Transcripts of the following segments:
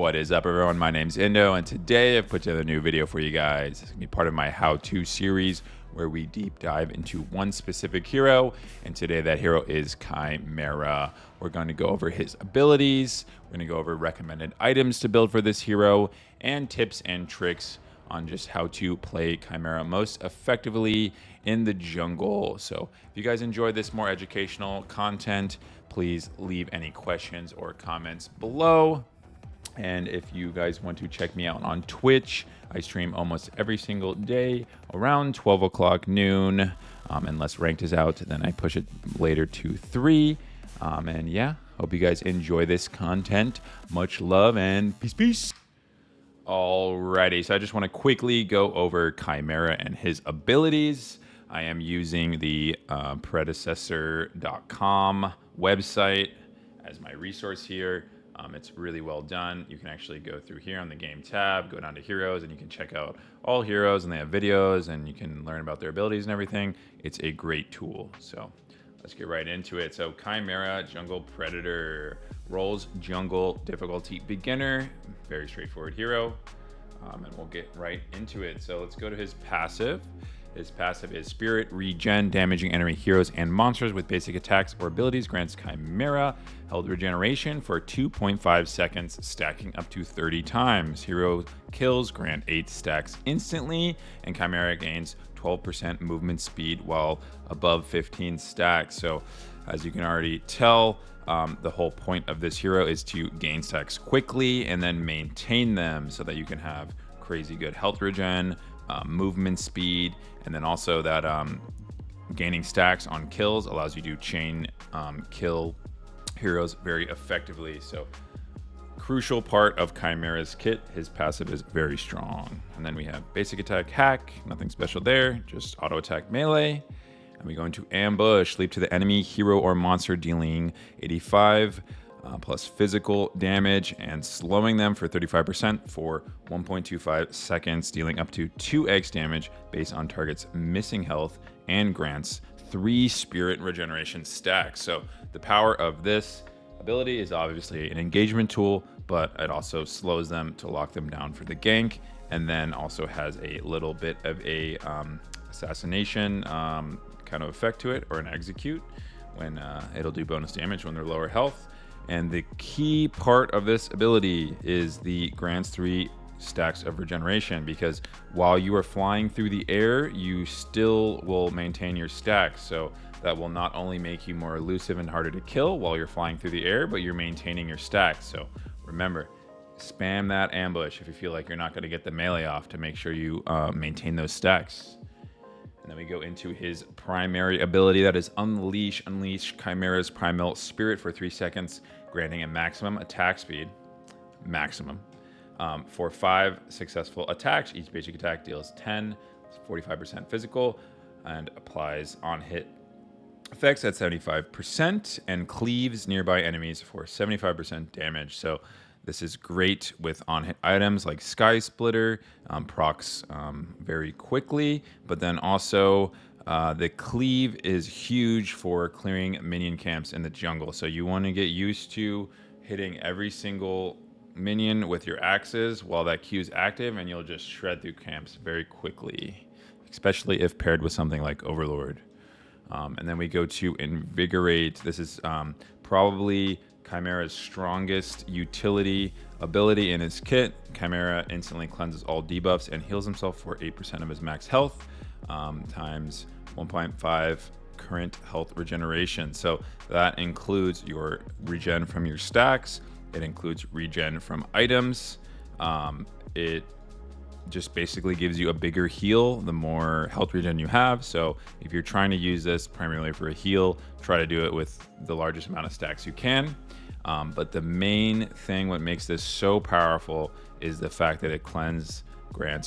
What is up, everyone? My name's Indo, and today I've put together a new video for you guys. It's gonna be part of my how-to series where we deep dive into one specific hero, and today that hero is Chimera. We're going to go over his abilities, we're going to go over recommended items to build for this hero, and tips and tricks on just how to play Chimera most effectively in the jungle. So if you guys enjoy this more educational content, please leave any questions or comments below. And if you guys want to check me out on Twitch, I stream almost every single day around 12 o'clock noon. Unless ranked is out, then I push it later to 3. And yeah, hope you guys enjoy this content. Much love and peace. Alrighty, so I just want to quickly go over Chimera and his abilities. I am using the Predecessor.com website as my resource here. It's really well done. You can actually go through here on the game tab, go down to heroes, and you can check out all heroes, and they have videos, and you can learn about their abilities and everything. It's a great tool. So let's get right into it. So Chimera, Jungle Predator, roles jungle, difficulty beginner, very straightforward hero. And we'll get right into it. So let's go to his passive. His passive is Spirit Regen, damaging enemy heroes and monsters with basic attacks or abilities. Grants Chimera held regeneration for 2.5 seconds, stacking up to 30 times. Hero kills grant 8 stacks instantly, and Chimera gains 12% movement speed while above 15 stacks. So as you can already tell, the whole point of this hero is to gain stacks quickly and then maintain them so that you can have crazy good health regen, movement speed, and then also that gaining stacks on kills allows you to chain kill heroes very effectively. So crucial part of Chimera's kit. His passive is very strong. And then we have basic attack hack, nothing special there, just auto attack melee. And we go into ambush, leap to the enemy hero or monster, dealing 85 plus physical damage and slowing them for 35% for 1.25 seconds, dealing up to 2x damage based on target's missing health, and grants 3 spirit regeneration stacks. So the power of this ability is obviously an engagement tool, but it also slows them to lock them down for the gank, and then also has a little bit of a assassination kind of effect to it, or an execute, when it'll do bonus damage when they're lower health. And the key part of this ability is the grants 3 stacks of regeneration, because while you are flying through the air, you still will maintain your stacks. So that will not only make you more elusive and harder to kill while you're flying through the air, but you're maintaining your stacks. So remember, spam that ambush if you feel like you're not going to get the melee off, to make sure you maintain those stacks. And then we go into his primary ability, that is Unleash. Unleash Chimera's primal spirit for 3 seconds, granting a maximum attack speed, for 5 successful attacks. Each basic attack deals 10, 45% physical, and applies on hit effects at 75%, and cleaves nearby enemies for 75% damage. So this is great with on-hit items like Sky Splitter, procs very quickly, but then also the cleave is huge for clearing minion camps in the jungle. So you want to get used to hitting every single minion with your axes while that Q is active, and you'll just shred through camps very quickly, especially if paired with something like Overlord. And then we go to Invigorate. This is probably Chimera's strongest utility ability in his kit. Chimera instantly cleanses all debuffs and heals himself for 8% of his max health, times 1.5 current health regeneration. So that includes your regen from your stacks. It includes regen from items. It just basically gives you a bigger heal the more health regen you have. So if you're trying to use this primarily for a heal, try to do it with the largest amount of stacks you can. But the main thing, what makes this so powerful, is the fact that it grants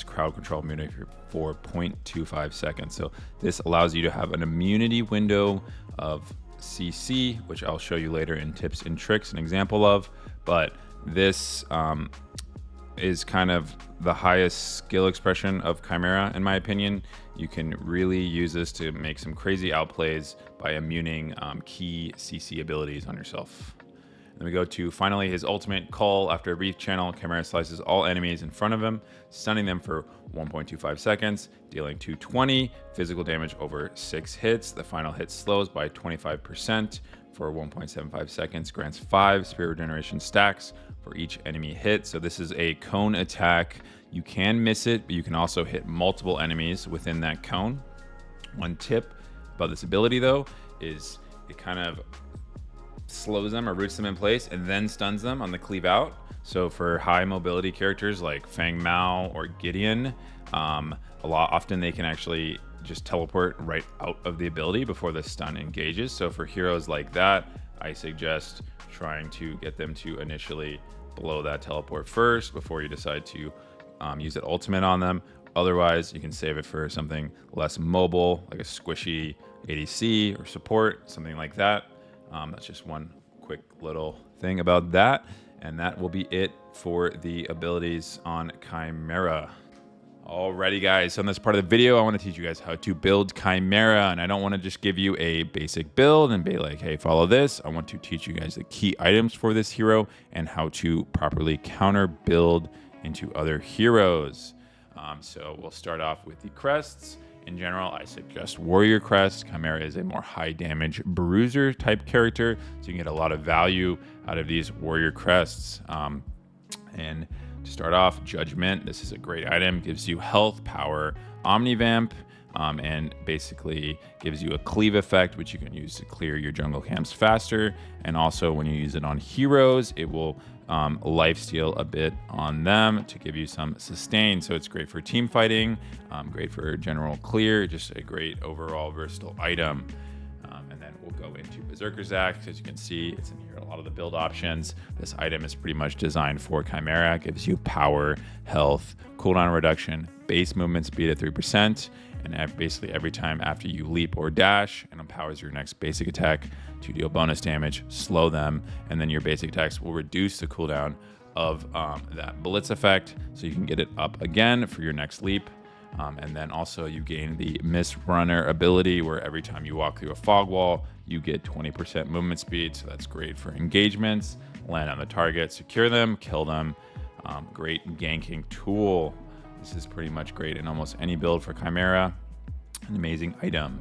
crowd control immunity for 0.25 seconds. So this allows you to have an immunity window of CC, which I'll show you later in tips and tricks, an example of. But this is kind of the highest skill expression of Chimera, in my opinion. You can really use this to make some crazy outplays by immuning key CC abilities on yourself. And Then we go to finally his ultimate call. After a brief channel, Chimera slices all enemies in front of him, stunning them for 1.25 seconds, dealing 220 physical damage over 6 hits. The final hit slows by 25% for 1.75 seconds, grants 5 spirit regeneration stacks for each enemy hit. So this is a cone attack. You can miss it, but you can also hit multiple enemies within that cone. One tip about this ability though is it kind of slows them or roots them in place and then stuns them on the cleave out. So for high mobility characters like Fang Mao or Gideon, often they can actually just teleport right out of the ability before the stun engages. So for heroes like that, I suggest trying to get them to initially blow that teleport first before you decide to use that ultimate on them. Otherwise, you can save it for something less mobile, like a squishy ADC or support, something like that. That's just one quick little thing about that. And that will be it for the abilities on Chimera. Alrighty guys, so in this part of the video, I want to teach you guys how to build Chimera, and I don't want to just give you a basic build and be like, hey, follow this. I want to teach you guys the key items for this hero and how to properly counter build into other heroes. So we'll start off with the crests. In general, I suggest Warrior Crest. Chimera is a more high damage bruiser type character, so you can get a lot of value out of these Warrior Crests. And to start off, Judgment. This is a great item. Gives you health, power, Omnivamp, and basically gives you a cleave effect, which you can use to clear your jungle camps faster. And also, when you use it on heroes, it will lifesteal a bit on them to give you some sustain. So it's great for team fighting, great for general clear, just a great overall versatile item. And then we'll go into Berserker's Axe. As you can see, it's in here a lot of the build options. This item is pretty much designed for Chimera. It gives you power, health, cooldown reduction, base movement speed at 3%, and basically every time after you leap or dash, and empowers your next basic attack to deal bonus damage, slow them, and then your basic attacks will reduce the cooldown of that blitz effect, so you can get it up again for your next leap. And then also you gain the Mist Runner ability, where every time you walk through a fog wall, you get 20% movement speed. So that's great for engagements, land on the target, secure them, kill them. Great ganking tool. This is pretty much great in almost any build for Chimera. An amazing item.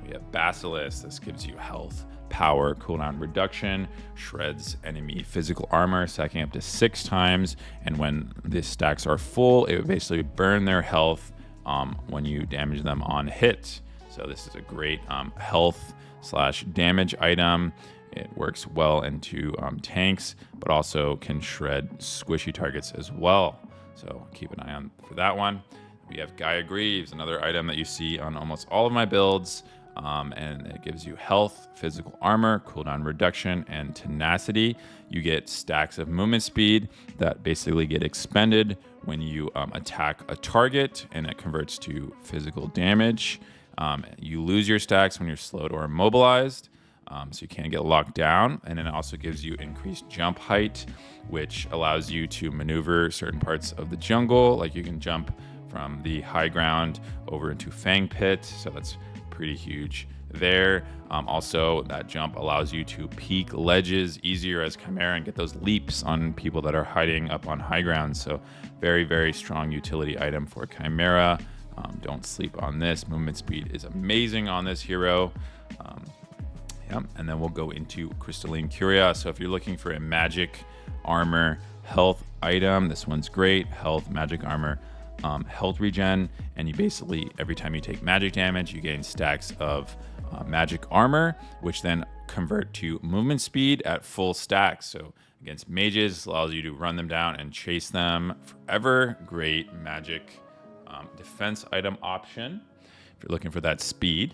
We have Basilisk. This gives you health, power, cooldown reduction, shreds enemy physical armor, stacking up to 6 times. And when the stacks are full, it would basically burn their health when you damage them on hit. So this is a great health / damage item. It works well into tanks, but also can shred squishy targets as well. So keep an eye on for that one. We have Gaia Greaves, another item that you see on almost all of my builds. And it gives you health, physical armor, cooldown reduction, and tenacity. You get stacks of movement speed that basically get expended when you attack a target, and it converts to physical damage. You lose your stacks when you're slowed or immobilized, so you can't get locked down. And it also gives you increased jump height, which allows you to maneuver certain parts of the jungle. Like you can jump from the high ground over into Fang Pit, so that's pretty huge there. Also, that jump allows you to peek ledges easier as Chimera and get those leaps on people that are hiding up on high ground. So very, very strong utility item for Chimera. Don't sleep on this. Movement speed is amazing on this hero. And then we'll go into Crystalline Curia. So if you're looking for a magic armor health item, this one's great. Health, magic armor, health regen, and you basically, every time you take magic damage, you gain stacks of magic armor, which then convert to movement speed at full stacks. So against mages, this allows you to run them down and chase them forever. Great magic defense item option if you're looking for that speed.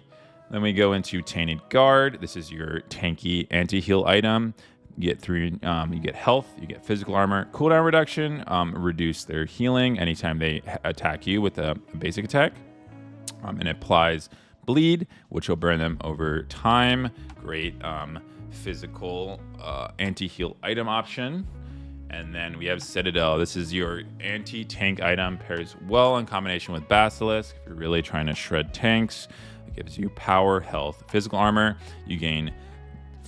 Then we go into Tainted Guard. This is your tanky anti-heal item. You get health, you get physical armor, cooldown reduction, reduce their healing anytime they attack you with a basic attack, and it applies bleed, which will burn them over time. Great physical anti-heal item option. And then we have Citadel. This is your anti-tank item, pairs well in combination with Basilisk if you're really trying to shred tanks. It gives you power, health, physical armor. You gain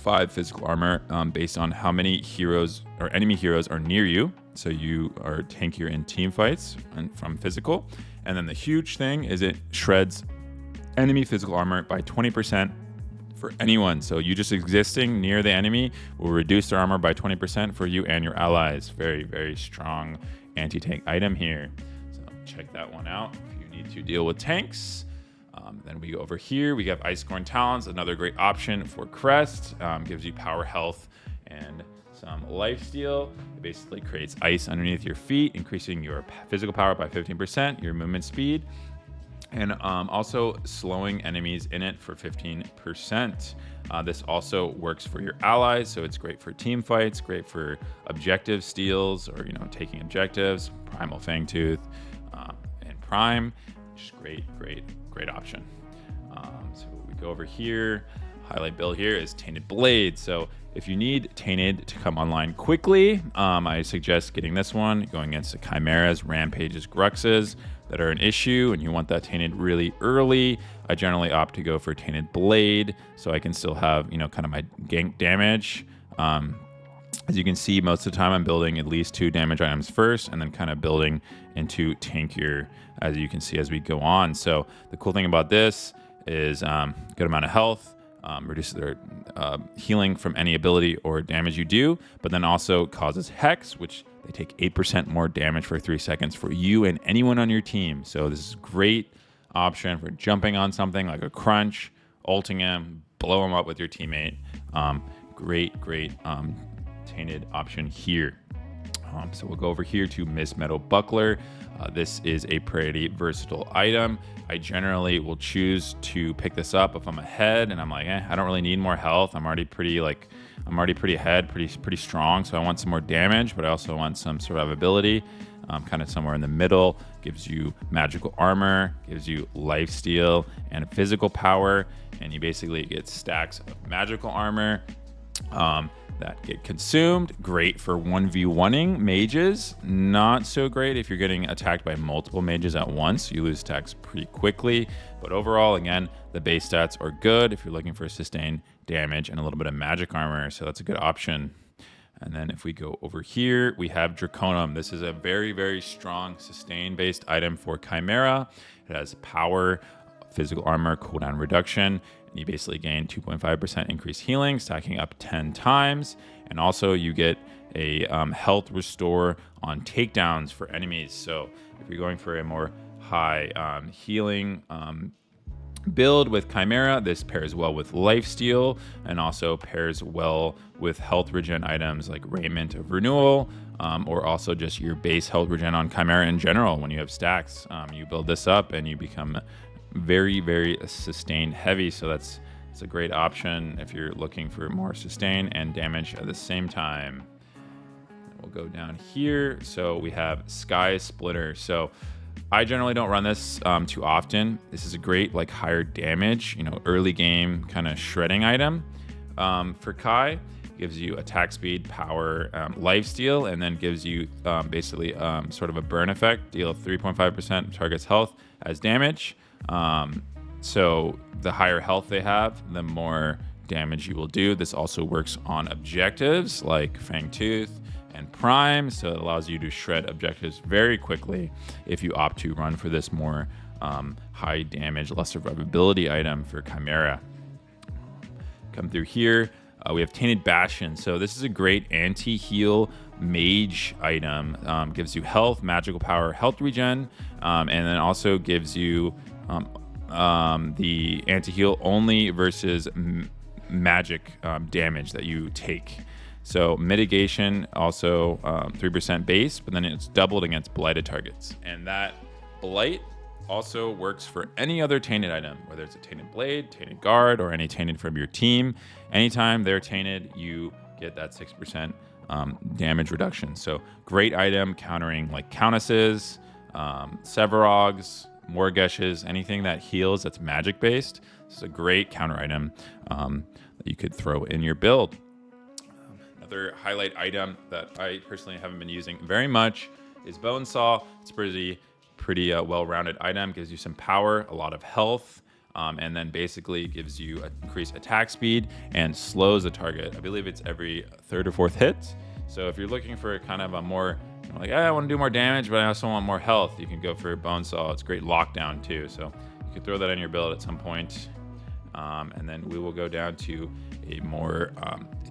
5 physical armor based on how many heroes or enemy heroes are near you. So you are tankier in team fights and from physical. And then the huge thing is it shreds enemy physical armor by 20% for anyone. So you just existing near the enemy will reduce their armor by 20% for you and your allies. Very, very strong anti-tank item here. So check that one out if you need to deal with tanks. Then we go over here. We have Ice-Scorn Talons, another great option for Crest. Gives you power, health, and some lifesteal. It basically creates ice underneath your feet, increasing your physical power by 15%, your movement speed, and also slowing enemies in it for 15%. This also works for your allies, so it's great for team fights, great for objective steals or taking objectives. Primal Fangtooth and Prime, just great option. So we go over here. Highlight build here is Tainted Blade. So if you need Tainted to come online quickly, I suggest getting this one, going against the Chimeras, Rampages, Gruxes that are an issue, and you want that Tainted really early. I generally opt to go for Tainted Blade, so I can still have, kind of my gank damage. As you can see, most of the time I'm building at least 2 damage items first, and then kind of building into tankier, as you can see as we go on. So the cool thing about this is good amount of health, reduces their healing from any ability or damage you do, but then also causes Hex, which they take 8% more damage for 3 seconds for you and anyone on your team. So this is a great option for jumping on something like a crunch, ulting him, blow him up with your teammate. Great Tainted option here. So we'll go over here to Miss Meadow Buckler. This is a pretty versatile item. I generally will choose to pick this up if I'm ahead and I'm like, I don't really need more health. I'm already pretty ahead, pretty strong. So I want some more damage, but I also want some survivability. Kind of somewhere in the middle. Gives you magical armor, gives you lifesteal and physical power, and you basically get stacks of magical armor that get consumed. Great for 1v1ing mages. Not so great if you're getting attacked by multiple mages at once. You lose stacks pretty quickly. But overall, again, the base stats are good if you're looking for sustained damage and a little bit of magic armor. So that's a good option. And then if we go over here, we have Draconum. This is a very strong sustain-based item for Chimera. It has power, physical armor, cooldown reduction. You basically gain 2.5% increased healing, stacking up 10 times. And also you get a health restore on takedowns for enemies. So if you're going for a more high healing build with Chimera, this pairs well with lifesteal and also pairs well with health regen items like Raiment of Renewal, or also just your base health regen on Chimera in general. When you have stacks, you build this up and you become very sustain heavy. So that's a great option if you're looking for more sustain and damage at the same time. We'll go down here. So we have Sky Splitter. So I generally don't run this too often. This is a great higher damage, early game kind of shredding item for Kai. Gives you attack speed, power, lifesteal, and then gives you basically sort of a burn effect. Deal 3.5% target's health as damage. So the higher health they have, the more damage you will do. This also works on objectives like Fangtooth and Prime, so it allows you to shred objectives very quickly if you opt to run for this more high damage, less survivability item for Chimera. Come through here, we have Tainted Bastion. So this is a great anti-heal mage item. Gives you health, magical power, health regen, and then also gives you the anti-heal only versus magic damage that you take. So mitigation also 3% base, but then it's doubled against blighted targets. And that blight also works for any other tainted item, whether it's a tainted blade, tainted guard, or any tainted from your team. Anytime they're tainted, you get that 6% damage reduction. So great item countering Countesses, Sevarogs, Morgeshes, anything that heals that's magic based. This is a great counter item that you could throw in your build. Another highlight item that I personally haven't been using very much is Bonesaw. It's pretty well-rounded item. Gives you some power, a lot of health, and then basically gives you increased attack speed and slows the target. I believe it's every third or fourth hit. So if you're looking for kind of a more, like, I want to do more damage, but I also want more health, you can go for Bonesaw. It's great lockdown too, so you can throw that in your build at some point. And then we will go down to a more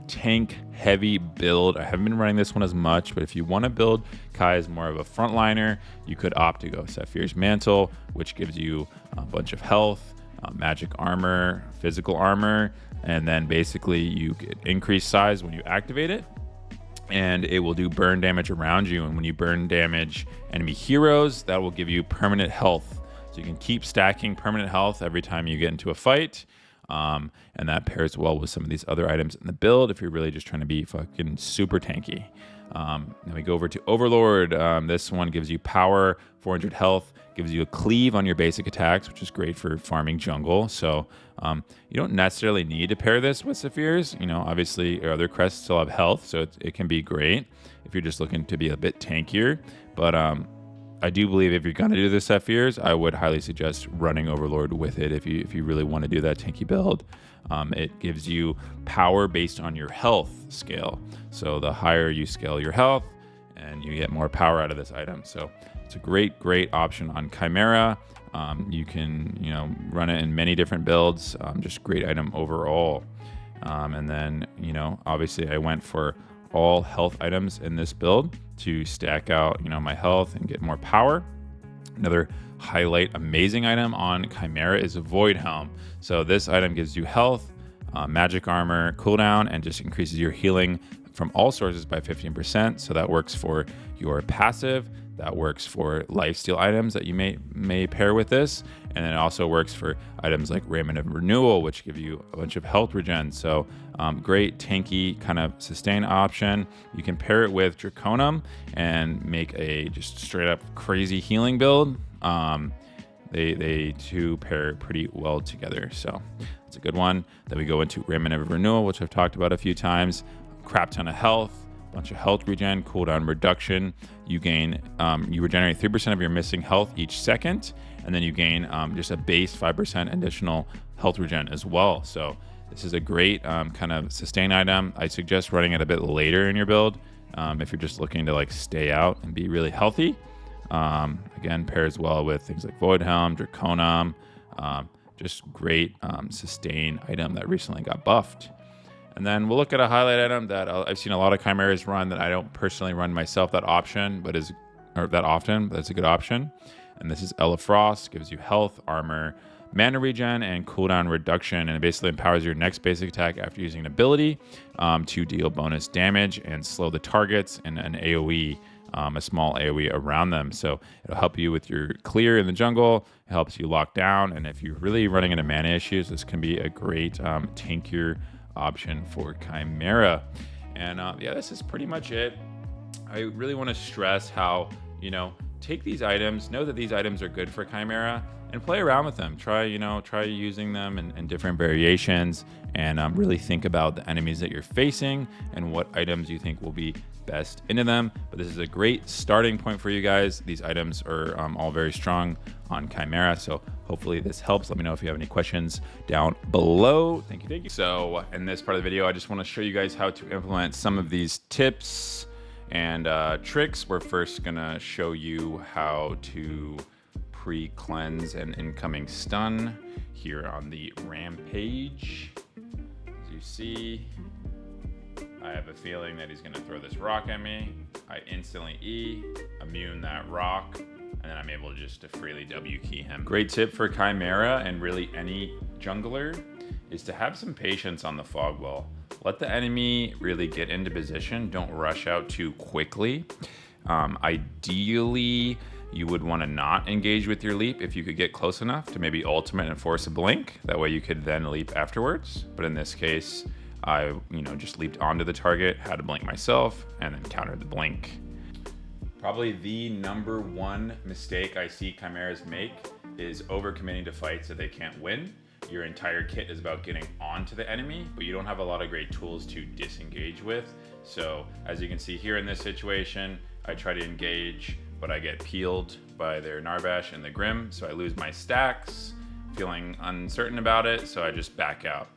tank heavy build. I haven't been running this one as much, but if you want to build Kai as more of a frontliner, you could opt to go Saphir's Mantle, which gives you a bunch of health, magic armor, physical armor, and then basically you get increased size when you activate it, and it will do burn damage around you. And when you burn damage enemy heroes, that will give you permanent health. So you can keep stacking permanent health every time you get into a fight. And that pairs well with some of these other items in the build if you're really just trying to be fucking super tanky. Then we go over to Overlord. This one gives you power, 400 health, gives you a cleave on your basic attacks, which is great for farming jungle. So you don't necessarily need to pair this with Saphirs. You know, obviously your other crests still have health, so it can be great if you're just looking to be a bit tankier. But I do believe if you're going to do the Saphirs, I would highly suggest running Overlord with it if you really want to do that tanky build. It gives you power based on your health scale. So the higher you scale your health, and you get more power out of this item. So it's a great option on Chimera. You can, run it in many different builds. Just great item overall. And then, obviously I went for all health items in this build to stack out, my health and get more power. Another highlight amazing item on Chimera is a Void Helm. So this item gives you health, magic armor, cooldown, and just increases your healing from all sources by 15%. So that works for your passive, that works for lifesteal items that you may pair with this, and then it also works for items like Raiment of Renewal, which give you a bunch of health regen. So great tanky kind of sustain option. You can pair it with Draconum and make a just straight up crazy healing build. They two pair pretty well together, so it's a good one. Then we go into Raiment of Renewal, which I've talked about a few times. Crap ton of health, bunch of health regen, cooldown reduction. You gain, you regenerate 3% of your missing health each second, and then you gain just a base 5% additional health regen as well. So this is a great kind of sustain item. I suggest running it a bit later in your build if you're just looking to like stay out and be really healthy. Again, pairs well with things like Void Helm, Draconum, just great sustain item that recently got buffed. And then we'll look at a highlight item that I've seen a lot of Chimeras run that I don't personally run myself that often, but it's a good option. And this is Ella Frost, gives you health, armor, mana regen, and cooldown reduction, and it basically empowers your next basic attack after using an ability to deal bonus damage and slow the targets in an AoE, a small AoE around them. So it'll help you with your clear in the jungle, it helps you lock down, and if you're really running into mana issues, this can be a great tankier option for Chimera. And yeah, this is pretty much it. I really want to stress how, take these items, know that these items are good for Chimera, and play around with them. Try using them in different variations, and really think about the enemies that you're facing and what items you think will be best into them. But this is a great starting point for you guys. These items are all very strong on Chimera, so hopefully this helps. Let me know if you have any questions down below. Thank you. So in this part of the video, I just want to show you guys how to implement some of these tips and tricks. We're first gonna show you how to pre-cleanse an incoming stun here on the Rampage. As you see, I have a feeling that he's gonna throw this rock at me. I instantly E, immune that rock, and then I'm able just to freely W key him. Great tip for Chimera and really any jungler is to have some patience on the fog wall. Let the enemy really get into position. Don't rush out too quickly. Ideally, you would want to not engage with your leap if you could get close enough to maybe ultimate and force a blink. That way you could then leap afterwards. But in this case, I just leaped onto the target, had to blink myself, and then countered the blink. Probably the number one mistake I see Chimeras make is overcommitting to fights that they can't win. Your entire kit is about getting onto the enemy, but you don't have a lot of great tools to disengage with. So as you can see here in this situation, I try to engage, but I get peeled by their Narbash and the Grim, so I lose my stacks. feeling uncertain about it, so I just back out.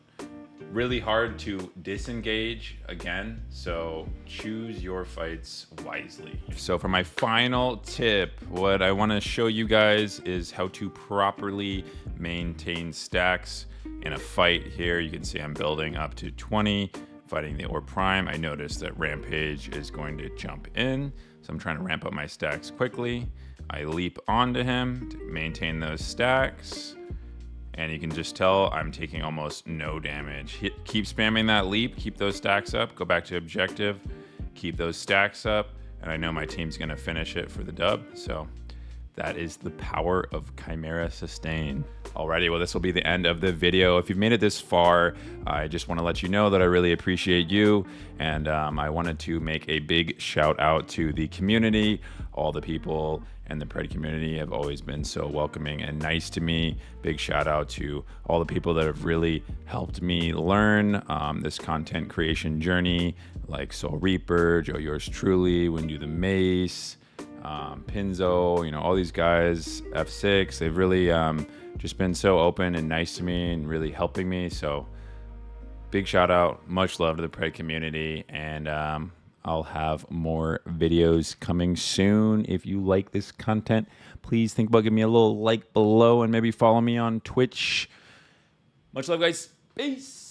Really hard to disengage again, so choose your fights wisely. So for my final tip, what I want to show you guys is how to properly maintain stacks in a fight. Here you can see I'm building up to 20, fighting the Orb Prime. I noticed that Rampage is going to jump in, so I'm trying to ramp up my stacks quickly. I leap onto him to maintain those stacks. And you can just tell I'm taking almost no damage. Keep spamming that leap, keep those stacks up, go back to objective, keep those stacks up, and I know my team's gonna finish it for the dub, so that is the power of Chimera Sustain. Alrighty, well this will be the end of the video. If you've made it this far, I just wanna let you know that I really appreciate you, and I wanted to make a big shout out to the community. All the people and the Pred community have always been so welcoming and nice to me. Big shout out to all the people that have really helped me learn this content creation journey, like Soul Reaper, Joe Yours Truly, Windu the Mace, Pinzo, you know, all these guys, F6, they've really just been so open and nice to me and really helping me. So big shout out, much love to the Pred community, and I'll have more videos coming soon. If you like this content, please think about giving me a little like below and maybe follow me on Twitch. Much love, guys. Peace.